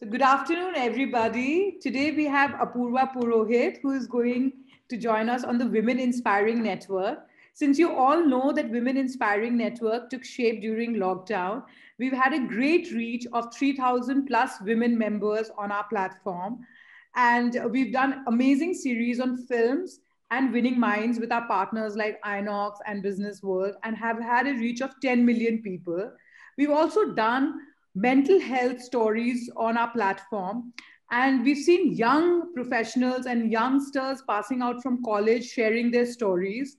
So, good afternoon, everybody. Today we have Apurva Purohit, who is going to join us on the Women Inspiring Network. Since you all know that Women Inspiring Network took shape during lockdown, we've had a great reach of 3,000 plus women members on our platform. And we've done amazing series on films and winning minds with our partners like Inox and Business World and have had a reach of 10 million people. We've also done mental health stories on our platform. And we've seen young professionals and youngsters passing out from college sharing their stories.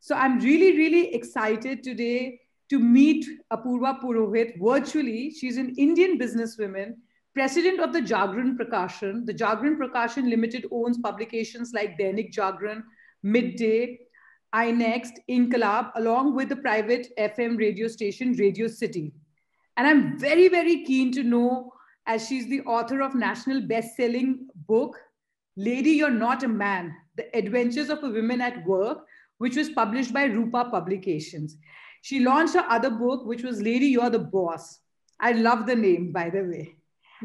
So I'm really, really excited today to meet Apurva Purohit virtually. She's an Indian businesswoman, president of the Jagran Prakashan. The Jagran Prakashan Limited owns publications like Dainik Jagran, Midday, iNext, Inkalab, along with the private FM radio station Radio City. And I'm very, very keen to know, as she's the author of national best-selling book, Lady, You're Not a Man, The Adventures of a Woman at Work, which was published by Rupa Publications. She launched her other book, which was Lady, You're the Boss. I love the name, by the way.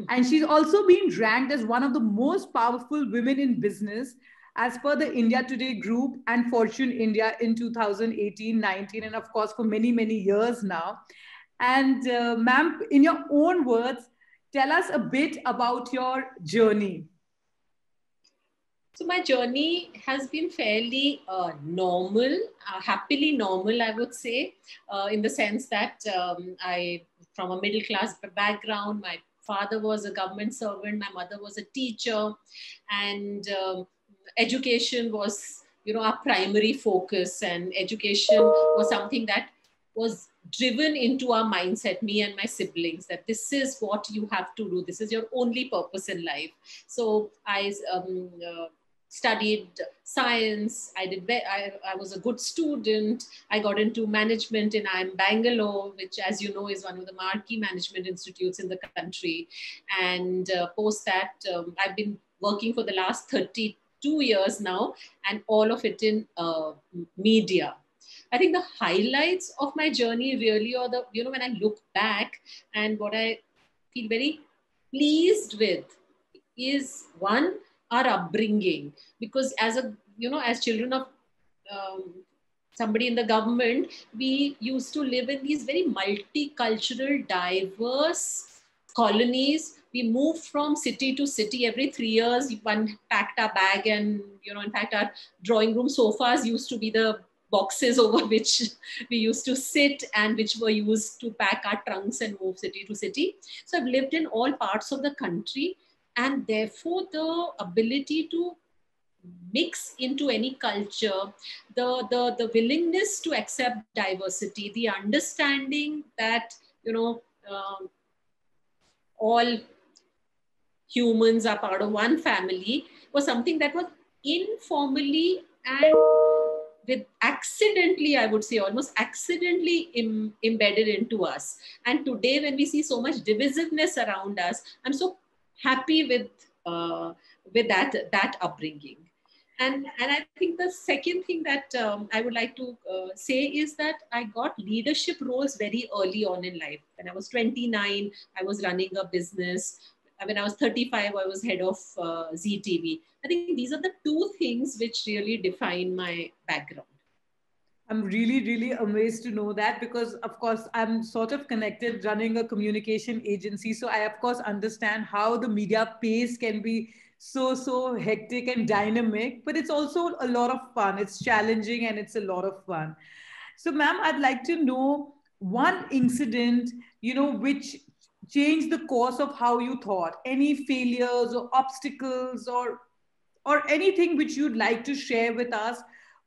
And she's also been ranked as one of the most powerful women in business as per the India Today group and Fortune India in 2018-19, and of course, for many, many years now. And ma'am, in your own words, tell us a bit about your journey. So my journey has been fairly normal, happily normal, I would say, in the sense that from a middle class background, my father was a government servant, my mother was a teacher, and education was, our primary focus, and education was something that was driven into our mindset, me and my siblings, that this is what you have to do. This is your only purpose in life. So I studied science. I was a good student. I got into management in IIM Bangalore, which, as you know, is one of the marquee management institutes in the country. And post that, I've been working for the last 32 years now, and all of it in media. I think the highlights of my journey really are when I look back, and what I feel very pleased with is, one, our upbringing, because as children of somebody in the government, we used to live in these very multicultural, diverse colonies. We moved from city to city every 3 years. One packed our bag, and in fact, our drawing room sofas used to be the boxes over which we used to sit, and which were used to pack our trunks and move city to city. So I've lived in all parts of the country, and therefore the ability to mix into any culture, the willingness to accept diversity, the understanding that all humans are part of one family, was something that was informally and with accidentally, I would say almost accidentally embedded into us. And today, when we see so much divisiveness around us, I'm so happy with that upbringing. And I think the second thing that I would like to say is that I got leadership roles very early on in life. When I was 29, I was running a business. When I was 35, I was head of ZTV. I think these are the two things which really define my background. I'm really, really amazed to know that, because, of course, I'm sort of connected running a communication agency. So I, of course, understand how the media pace can be so hectic and dynamic, but it's also a lot of fun. It's challenging and it's a lot of fun. So, ma'am, I'd like to know one incident, which changed the course of how you thought. Any failures or obstacles, or anything which you'd like to share with us,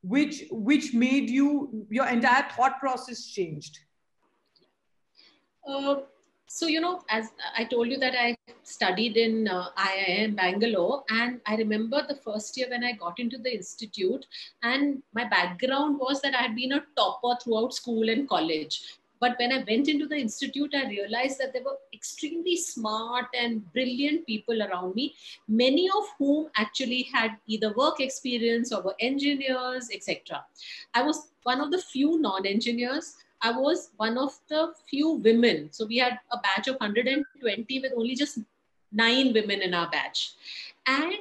which made your entire thought process changed. So, as I told you that I studied in IIM Bangalore, and I remember the first year when I got into the institute, and my background was that I had been a topper throughout school and college. But when I went into the institute, I realized that there were extremely smart and brilliant people around me, many of whom actually had either work experience or were engineers, etc. I was one of the few non-engineers. I was one of the few women. So we had a batch of 120 with only just 9 women in our batch. And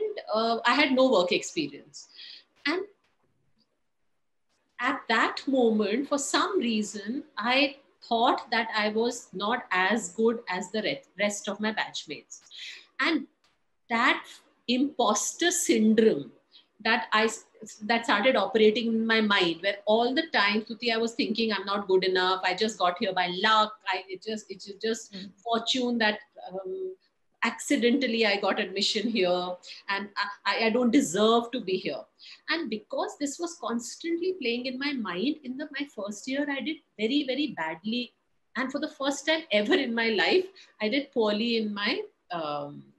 I had no work experience. And at that moment, for some reason, I thought that I was not as good as the rest of my batchmates. And that imposter syndrome that that started operating in my mind, where all the time, Stuti, I was thinking I'm not good enough. I just got here by luck. It's just fortune that accidentally I got admission here, and I don't deserve to be here. And because this was constantly playing in my mind, in my first year, I did very, very badly. And for the first time ever in my life, I did poorly in my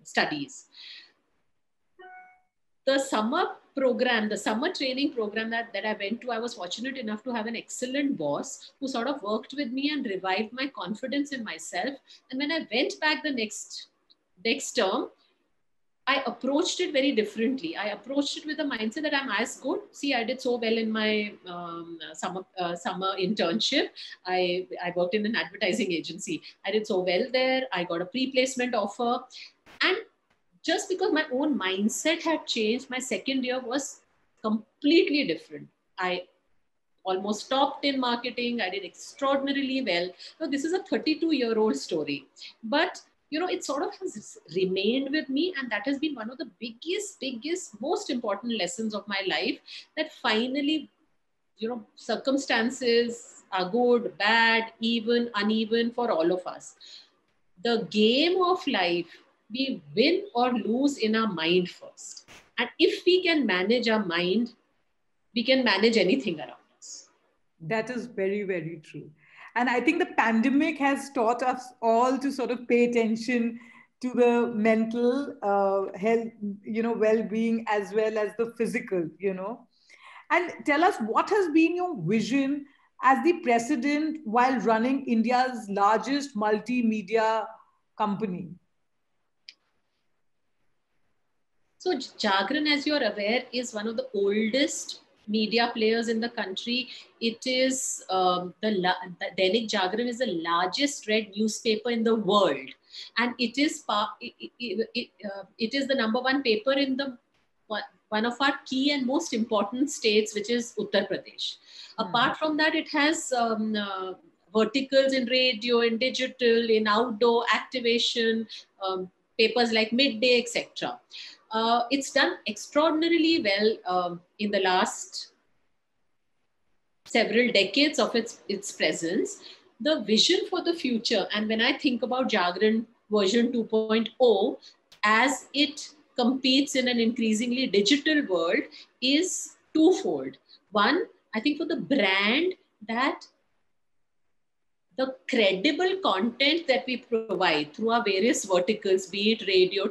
studies. The summer program, the summer training program that I went to, I was fortunate enough to have an excellent boss who sort of worked with me and revived my confidence in myself. And when I went back the next term, I approached it very differently. I approached it with the mindset that I'm as good. See, I did so well in my summer internship. I worked in an advertising agency. I did so well there. I got a pre-placement offer. And just because my own mindset had changed, my second year was completely different. I almost topped in marketing. I did extraordinarily well. Now, this is a 32-year-old story. But it sort of has remained with me, and that has been one of the biggest, most important lessons of my life, that finally, circumstances are good, bad, even, uneven for all of us. The game of life, we win or lose in our mind first. And if we can manage our mind, we can manage anything around us. That is very, very true. And I think the pandemic has taught us all to sort of pay attention to the mental health, well-being, as well as the physical. And tell us, what has been your vision as the president while running India's largest multimedia company? So Jagran, as you're aware, is one of the oldest media players in the country. It is the Dainik Jagran is the largest read newspaper in the world, and it is the number one paper in the one of our key and most important states, which is Uttar Pradesh. Apart from that, it has verticals in radio, in digital, in outdoor activation, papers like Midday, etc. It's done extraordinarily well in the last several decades of its presence. The vision for the future, and when I think about Jagran version 2.0, as it competes in an increasingly digital world, is twofold. One, I think for the brand, that the credible content that we provide through our various verticals, be it radio,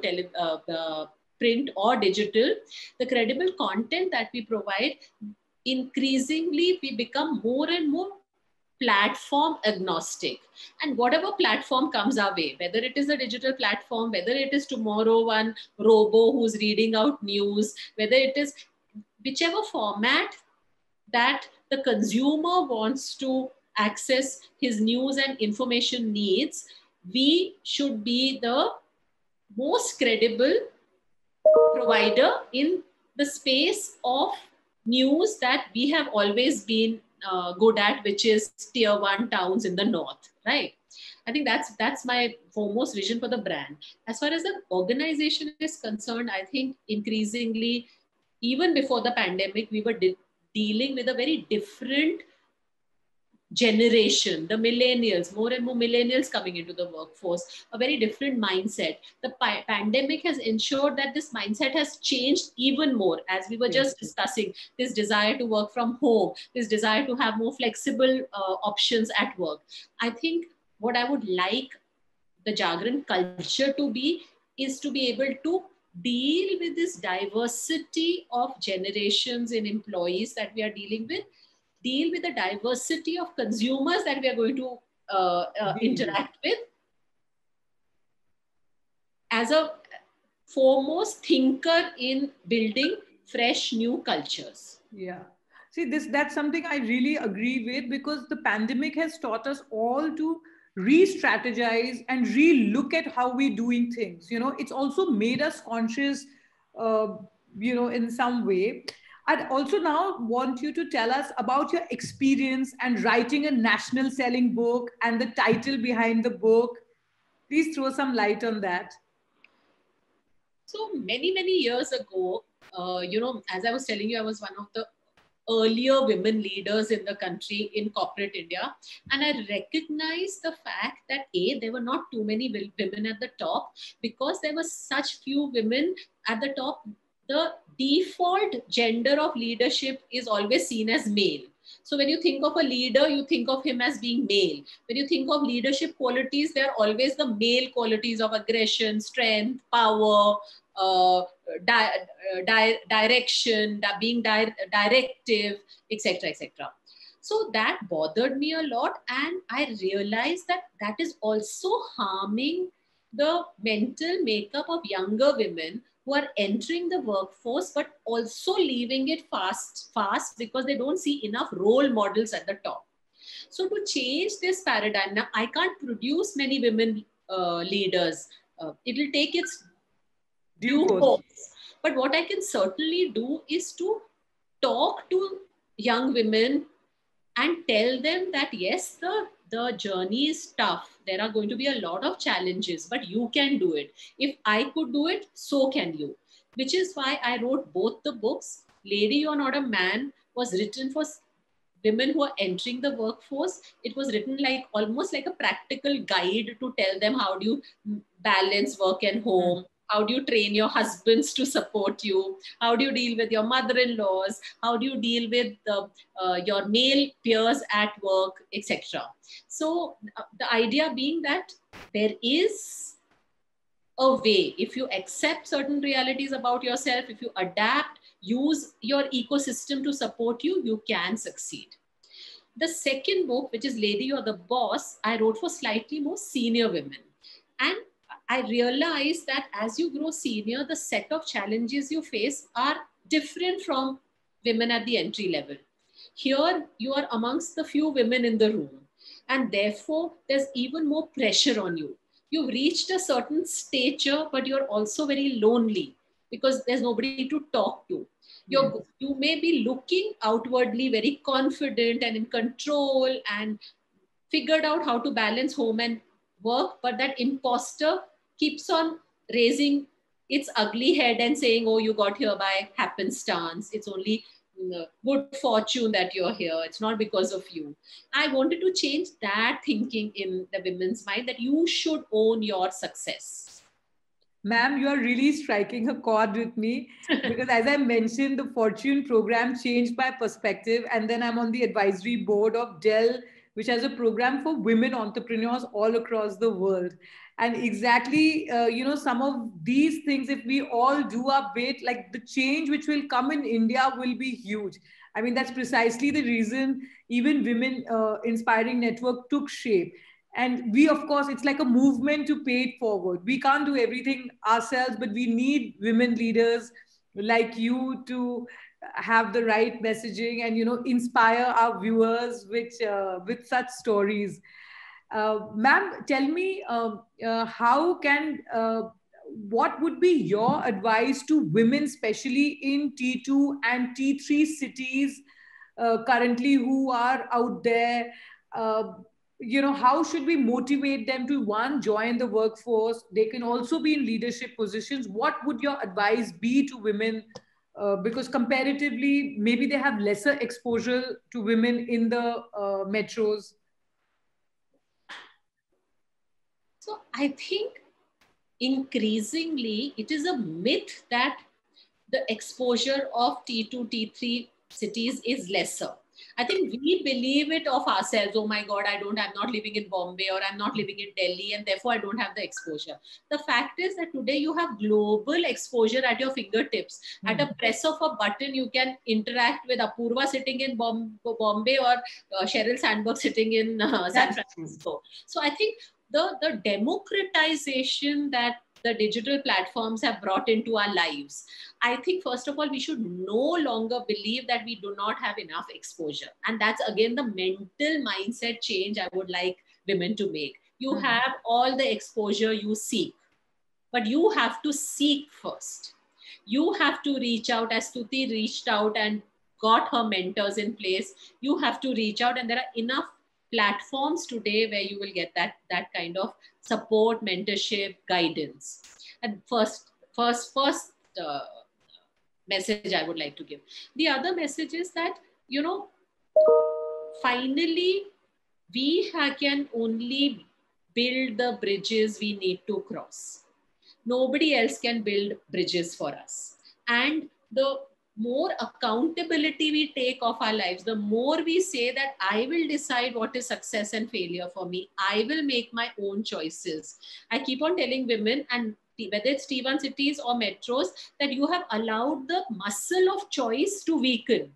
print or digital, the credible content that we provide, increasingly we become more and more platform agnostic. And whatever platform comes our way, whether it is a digital platform, whether it is tomorrow one robo who's reading out news, whether it is whichever format that the consumer wants to access his news and information needs, we should be the most credible provider in the space of news that we have always been good at, which is tier 1 towns in the north, right? I think that's my foremost vision for the brand. As far as the organization is concerned, I think increasingly, even before the pandemic, we were dealing with a very different generation, the millennials, more and more millennials coming into the workforce, a very different mindset. The pandemic has ensured that this mindset has changed even more, as we were just discussing, this desire to work from home, this desire to have more flexible options at work. I think what I would like the Jagran culture to be is to be able to deal with this diversity of generations in employees that we are dealing with, deal with the diversity of consumers that we are going to interact with, as a foremost thinker in building fresh new cultures. Yeah. See, that's something I really agree with, because the pandemic has taught us all to re-strategize and re-look at how we're doing things. You know, it's also made us conscious, uh, in some way. I'd also now want you to tell us about your experience and writing a national selling book and the title behind the book. Please throw some light on that. So many years ago, as I was telling you, I was one of the earlier women leaders in the country in corporate India. And I recognized the fact that there were not too many women at the top, because there were such few women at the top. The default gender of leadership is always seen as male. So when you think of a leader, you think of him as being male. When you think of leadership qualities, they are always the male qualities of aggression, strength, power, uh, direction, being directive, etc., etc. So that bothered me a lot, and I realized that that is also harming the mental makeup of younger women who are entering the workforce, but also leaving it fast because they don't see enough role models at the top. So to change this paradigm, now I can't produce many women leaders. It'll take its due course. But what I can certainly do is to talk to young women and tell them that yes, the journey is tough. There are going to be a lot of challenges, but you can do it. If I could do it, so can you. Which is why I wrote both the books. Lady, You're Not a Man was written for women who are entering the workforce. It was written like almost like a practical guide to tell them how do you balance work and home. How do you train your husbands to support you? How do you deal with your mother-in-laws? How do you deal with your male peers at work, etc.? So the idea being that there is a way, if you accept certain realities about yourself, if you adapt, use your ecosystem to support you, you can succeed. The second book, which is Lady, You're the Boss, I wrote for slightly more senior women. And I realized that as you grow senior, the set of challenges you face are different from women at the entry level. Here, you are amongst the few women in the room, and therefore, there's even more pressure on you. You've reached a certain stature, but you're also very lonely because there's nobody to talk to. You may be looking outwardly very confident and in control and figured out how to balance home and work, but that imposter keeps on raising its ugly head and saying, oh, you got here by happenstance. It's only good fortune that you're here. It's not because of you. I wanted to change that thinking in the women's mind, that you should own your success. Ma'am, you are really striking a chord with me because, as I mentioned, the Fortune program changed my perspective. And then I'm on the advisory board of Dell, which has a program for women entrepreneurs all across the world. And exactly, some of these things, if we all do our bit, like the change which will come in India will be huge. I mean, that's precisely the reason even Women Inspiring Network took shape. And we, of course, it's like a movement to pay it forward. We can't do everything ourselves, but we need women leaders like you to have the right messaging and inspire our viewers with such stories. Ma'am, tell me, how can what would be your advice to women, especially in T2 and T3 cities currently, who are out there? Uh, how should we motivate them to, one, join the workforce? They can also be in leadership positions. What would your advice be to women? Because comparatively, maybe they have lesser exposure to women in the metros. So I think increasingly it is a myth that the exposure of T2, T3 cities is lesser. I think we believe it of ourselves. Oh my God, I'm not living in Bombay, or I'm not living in Delhi, and therefore I don't have the exposure. The fact is that today you have global exposure at your fingertips. At a press of a button, you can interact with Apurva sitting in Bombay, or Sheryl Sandberg sitting in San Francisco. So I think the democratization that the digital platforms have brought into our lives, I think, first of all, we should no longer believe that we do not have enough exposure. And that's again the mental mindset change I would like women to make. You have all the exposure you seek, but you have to seek first. You have to reach out, as Stuti reached out and got her mentors in place. You have to reach out, and there are enough platforms today where you will get that kind of support, mentorship, guidance. And first message I would like to give. The other message is that, you know, finally, we can only build the bridges we need to cross. Nobody else can build bridges for us. And the more accountability we take of our lives, the more we say that I will decide what is success and failure for me. I will make my own choices. I keep on telling women, and whether it's T1 cities or metros, that you have allowed the muscle of choice to weaken.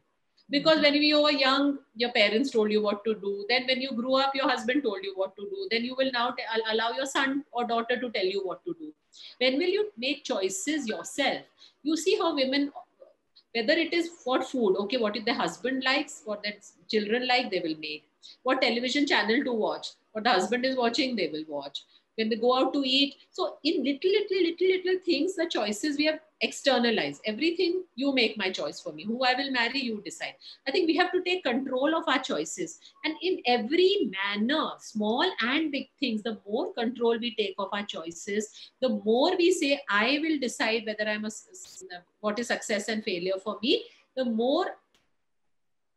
Because when you were young, your parents told you what to do. Then when you grew up, your husband told you what to do. Then you will now allow your son or daughter to tell you what to do. When will you make choices yourself? You see how women, whether it is what food, okay, what if the husband likes, what the children like, they will make. What television channel to watch, what the husband is watching, they will watch. When they go out to eat. So in little things, the choices we have externalized. Everything, you make my choice for me. Who I will marry, you decide. I think we have to take control of our choices. And in every manner, small and big things, the more control we take of our choices, the more we say, I will decide whether what is success and failure for me, the more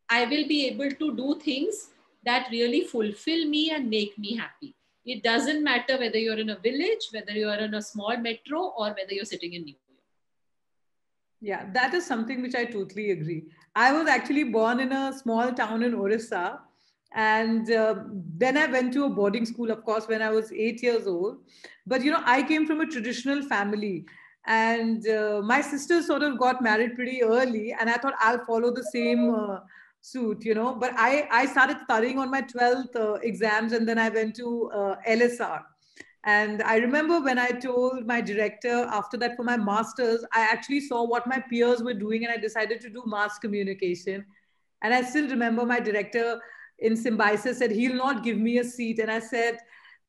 I will be able to do things that really fulfill me and make me happy. It doesn't matter whether you're in a village, whether you're in a small metro, or whether you're sitting in New York. Yeah, that is something which I totally agree. I was actually born in a small town in Orissa. And then I went to a boarding school, of course, when I was 8 years old. But, I came from a traditional family. And my sister sort of got married pretty early. And I thought I'll follow the same suit. But I started studying on my 12th exams. And then I went to LSR. And I remember when I told my director after that for my master's, I actually saw what my peers were doing and I decided to do mass communication. And I still remember my director in Symbiosis said he'll not give me a seat. And I said,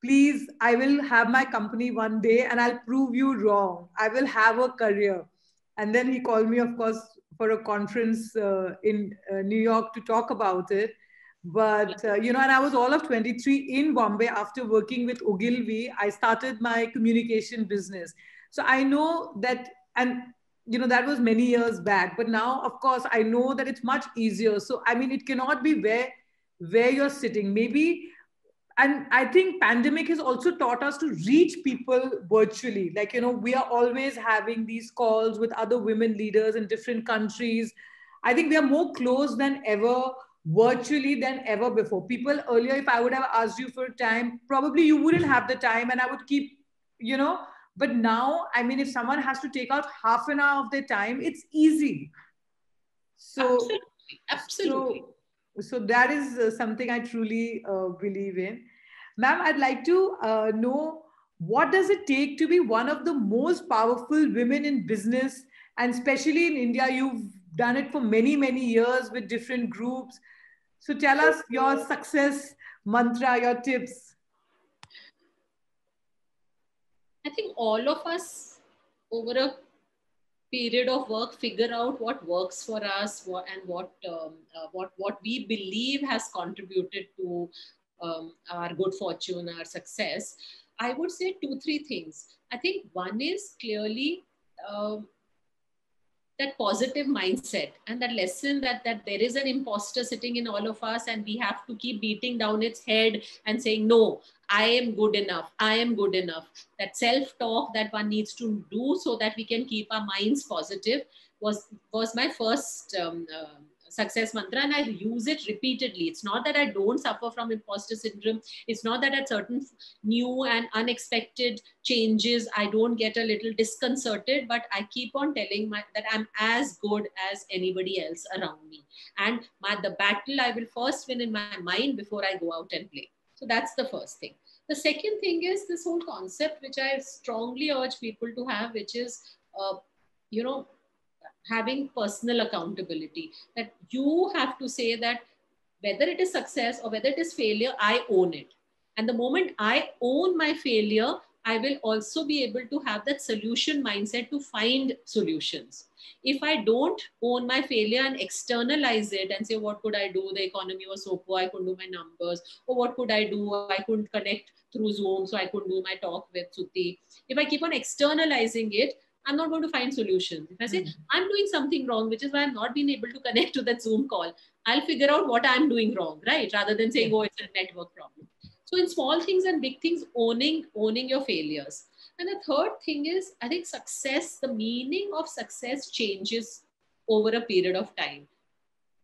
please, I will have my company one day and I'll prove you wrong. I will have a career. And then he called me, of course, for a conference in New York to talk about it. But, and I was all of 23 in Bombay after working with Ogilvy. I started my communication business. So I know that, and, that was many years back. But now, of course, I know that it's much easier. So, I mean, it cannot be where you're sitting. Maybe, and I think pandemic has also taught us to reach people virtually. Like, we are always having these calls with other women leaders in different countries. I think we are more close than ever virtually than ever before. People earlier, if I would have asked you for time, probably you wouldn't have the time and I would keep, but now, I mean, if someone has to take out half an hour of their time, it's easy. So, Absolutely. So that is something I truly believe in. Ma'am, I'd like to know, what does it take to be one of the most powerful women in business? And especially in India, you've done it for many, many years with different groups. So tell us your success mantra, your tips. I think all of us over a period of work figure out what works for us, what we believe has contributed to our good fortune, our success. I would say 2-3 things. I think one is clearly that positive mindset and that lesson that there is an imposter sitting in all of us and we have to keep beating down its head and saying, no, I am good enough. I am good enough. That self-talk that one needs to do so that we can keep our minds positive was my first success mantra, and I use it repeatedly. It's not that I don't suffer from imposter syndrome. It's not that at certain new and unexpected changes I don't get a little disconcerted, but I keep on telling that I'm as good as anybody else around me. And the battle I will first win in my mind before I go out and play. So that's the first thing. The second thing is this whole concept, which I strongly urge people to have, which is, having personal accountability. That you have to say that whether it is success or whether it is failure, I own it. And the moment I own my failure, I will also be able to have that solution mindset to find solutions. If I don't own my failure and externalize it and say, what could I do? The economy was so poor, I couldn't do my numbers. Or what could I do? I couldn't connect through Zoom, so I couldn't do my talk with Suti. If I keep on externalizing it, I'm not going to find solutions. If I say, I'm doing something wrong, which is why I'm not being able to connect to that Zoom call, I'll figure out what I'm doing wrong, right? Rather than saying, oh, it's a network problem. So in small things and big things, owning your failures. And the third thing is, I think success, the meaning of success changes over a period of time.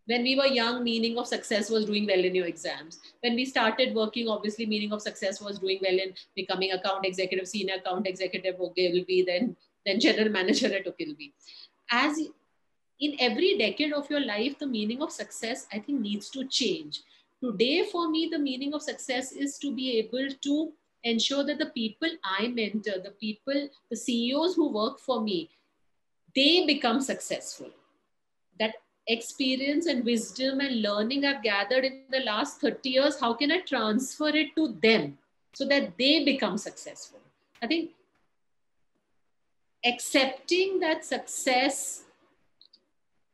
When we were young, meaning of success was doing well in your exams. When we started working, obviously meaning of success was doing well in becoming account executive, senior account executive, Ogilvy, then general manager at Ogilvy. As in every decade of your life, the meaning of success, I think, needs to change. Today, for me, the meaning of success is to be able to ensure that the people I mentor, the people, the CEOs who work for me, they become successful. That experience and wisdom and learning I've gathered in the last 30 years, how can I transfer it to them so that they become successful? I think accepting that success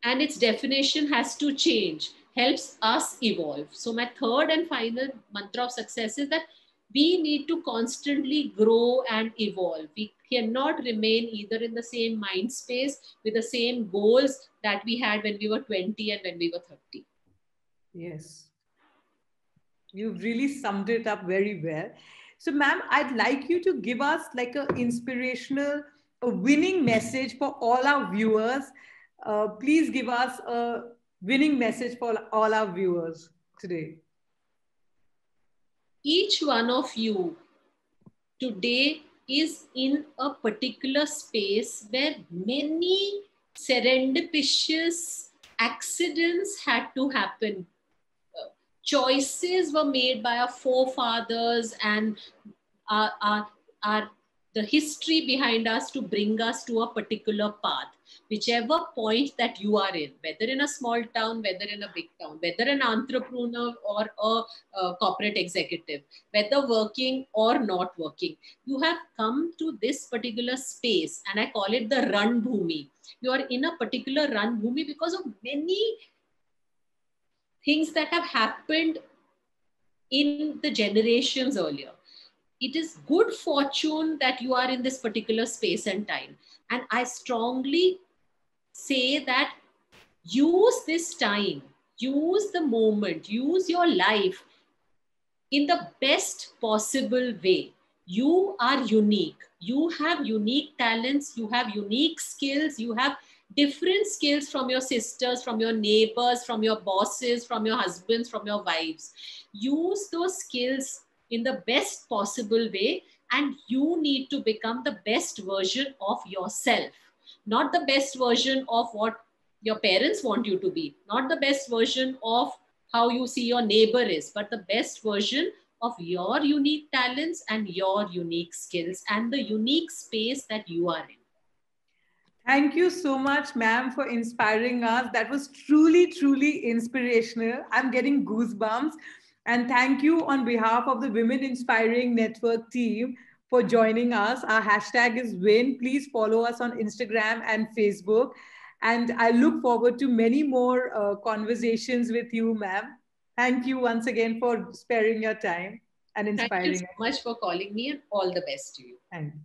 and its definition has to change helps us evolve. So my third and final mantra of success is that we need to constantly grow and evolve. We cannot remain either in the same mind space with the same goals that we had when we were 20 and when we were 30. Yes. You've really summed it up very well. So, ma'am, I'd like you to give us like an inspirational, a winning message for all our viewers. Please give us a winning message for all our viewers today. Each one of you today is in a particular space where many serendipitous accidents had to happen. Choices were made by our forefathers and our the history behind us to bring us to a particular path. Whichever point that you are in, whether in a small town, whether in a big town, whether an entrepreneur or a corporate executive, whether working or not working, you have come to this particular space, and I call it the run bhumi. You are in a particular run bhumi because of many things that have happened in the generations earlier. It is good fortune that you are in this particular space and time. And I strongly say that use this time, use the moment, use your life in the best possible way. You are unique. You have unique talents. You have unique skills. You have different skills from your sisters, from your neighbors, from your bosses, from your husbands, from your wives. Use those skills in the best possible way, and you need to become the best version of yourself, not the best version of what your parents want you to be, not the best version of how you see your neighbor is, but the best version of your unique talents and your unique skills and the unique space that you are in. Thank you so much, ma'am, for inspiring us. That was truly, truly inspirational. I'm getting goosebumps. And thank you on behalf of the Women Inspiring Network team for joining us. Our hashtag is WIN. Please follow us on Instagram and Facebook. And I look forward to many more conversations with you, ma'am. Thank you once again for sparing your time and inspiring Thank you so much for calling me, and all the best to you. Thank you.